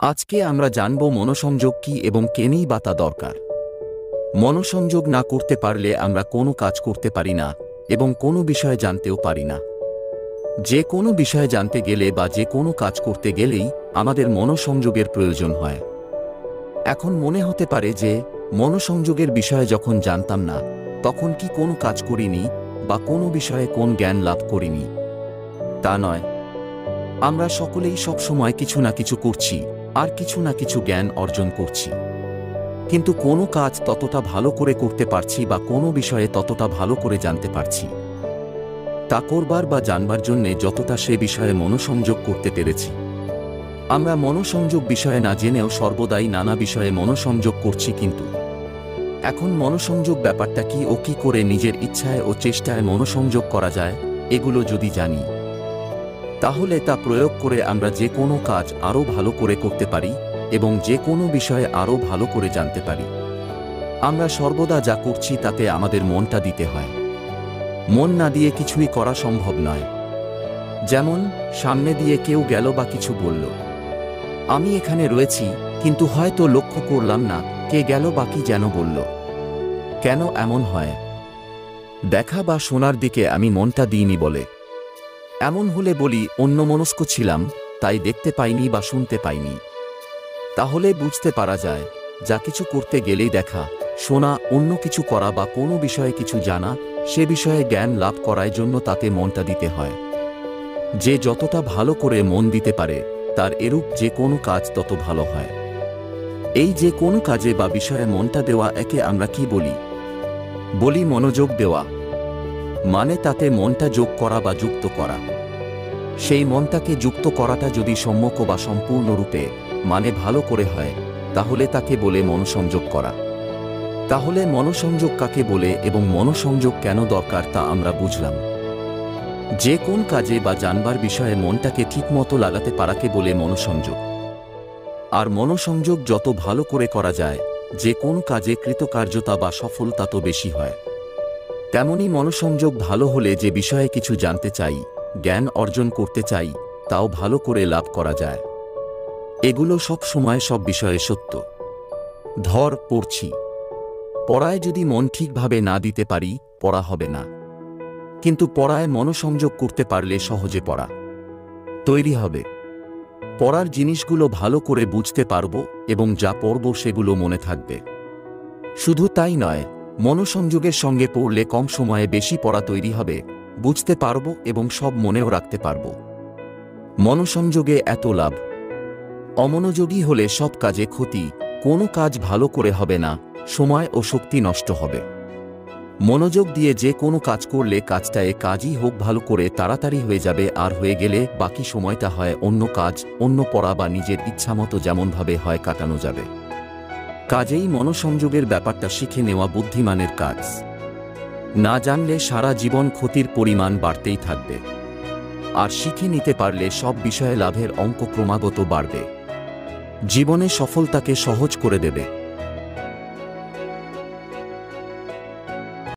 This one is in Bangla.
আজকে আমরা জানব মনোসংযোগ কি এবং কেনই বা তা দরকার। মনোসংযোগ না করতে পারলে আমরা কোনো কাজ করতে পারি না এবং কোনো বিষয় জানতেও পারি না। যে কোনো বিষয় জানতে গেলে বা যে কোনো কাজ করতে গেলেই আমাদের মনোসংযোগের প্রয়োজন হয়। এখন মনে হতে পারে যে মনোসংযোগের বিষয়ে যখন জানতাম না তখন কি কোনো কাজ করিনি বা কোনো বিষয়ে কোন জ্ঞান লাভ করিনি। তা নয়, আমরা সকলেই সব সময় কিছু না কিছু করছি আর কিছু না কিছু জ্ঞান অর্জন করছি, কিন্তু কোনো কাজ ততটা ভালো করে করতে পারছি বা কোনো বিষয়ে ততটা ভালো করে জানতে পারছি তা করবার বা জানবার জন্যে যতটা সে বিষয়ে মনোসংযোগ করতে পেরেছি। আমরা মনোসংযোগ বিষয়ে না জেনেও সর্বদাই নানা বিষয়ে মনোসংযোগ করছি, কিন্তু এখন মনোসংযোগ ব্যাপারটা কি ও কি করে নিজের ইচ্ছায় ও চেষ্টায় মনোসংযোগ করা যায় এগুলো যদি জানি তাহলে তা প্রয়োগ করে আমরা যে কোনো কাজ আরও ভালো করে করতে পারি এবং যে কোনো বিষয়ে আরও ভালো করে জানতে পারি। আমরা সর্বদা যা করছি তাতে আমাদের মনটা দিতে হয়। মন না দিয়ে কিছুই করা সম্ভব নয়। যেমন সামনে দিয়ে কেউ গেল বা কিছু বলল, আমি এখানে রয়েছি কিন্তু হয়তো লক্ষ্য করলাম না কে গেল বা কি যেন বলল। কেন এমন হয়? দেখা বা শোনার দিকে আমি মনটা দিইনি বলে। এমন হলে বলি অন্যমনস্ক ছিলাম, তাই দেখতে পাইনি বা শুনতে পাইনি। তাহলে বুঝতে পারা যায় যা কিছু করতে গেলেই দেখা, শোনা, অন্য কিছু করা বা কোনো বিষয়ে কিছু জানা, সে বিষয়ে জ্ঞান লাভ করার জন্য তাতে মনটা দিতে হয়। যে যতটা ভালো করে মন দিতে পারে তার এরূপ যে কোনো কাজ তত ভালো হয়। এই যে কোনো কাজে বা বিষয়ে মনটা দেওয়া একে আমরা কি বলি? বলি মনোযোগ দেওয়া। মানে তাতে মনটা যোগ করা বা যুক্ত করা। সেই মনটাকে যুক্ত করাটা যদি সম্যক বা সম্পূর্ণরূপে মানে ভালো করে হয় তাহলে তাকে বলে মনোসংযোগ করা। তাহলে মনোসংযোগ কাকে বলে এবং মনোসংযোগ কেন দরকার তা আমরা বুঝলাম। যে কোন কাজে বা জানবার বিষয়ে মনটাকে ঠিকমতো লাগাতে পারাকে বলে মনোসংযোগ। আর মনোসংযোগ যত ভালো করে করা যায় যে কোন কাজে কৃতকার্যতা বা সফলতা তো বেশি হয়। তেমনি মনোসংযোগ ভালো হলে যে বিষয়ে কিছু জানতে চাই, জ্ঞান অর্জন করতে চাই, তাও ভালো করে লাভ করা যায়। এগুলো সব সময় সব বিষয়ে সত্য। ধর পড়ছি, পড়ায় যদি মন ঠিকভাবে না দিতে পারি পড়া হবে না, কিন্তু পড়ায় মনোসংযোগ করতে পারলে সহজে পড়া তৈরি হবে। পড়ার জিনিসগুলো ভালো করে বুঝতে পারব এবং যা পড়ব সেগুলো মনে থাকবে। শুধু তাই নয়, মনোসংযোগের সঙ্গে পড়লে কম সময়ে বেশি পড়া তৈরি হবে, বুঝতে পারব এবং সব মনেও রাখতে পারব। মনোসংযোগে এত লাভ। অমনোযোগী হলে সব কাজে ক্ষতি, কোনো কাজ ভালো করে হবে না, সময় ও শক্তি নষ্ট হবে। মনোযোগ দিয়ে যে কোনো কাজ করলে কাজটায় কাজই হোক ভালো করে তাড়াতাড়ি হয়ে যাবে, আর হয়ে গেলে বাকি সময়টা হয় অন্য কাজ, অন্য পড়া বা নিজের ইচ্ছামতো যেমনভাবে হয় কাটানো যাবে। কাজেই মনোসংযোগের ব্যাপারটা শিখে নেওয়া বুদ্ধিমানের কাজ। না জানলে সারা জীবন ক্ষতির পরিমাণ বাড়তেই থাকবে, আর শিখে নিতে পারলে সব বিষয়ে লাভের অঙ্ক ক্রমাগত বাড়বে, জীবনে সফলতাকে সহজ করে দেবে।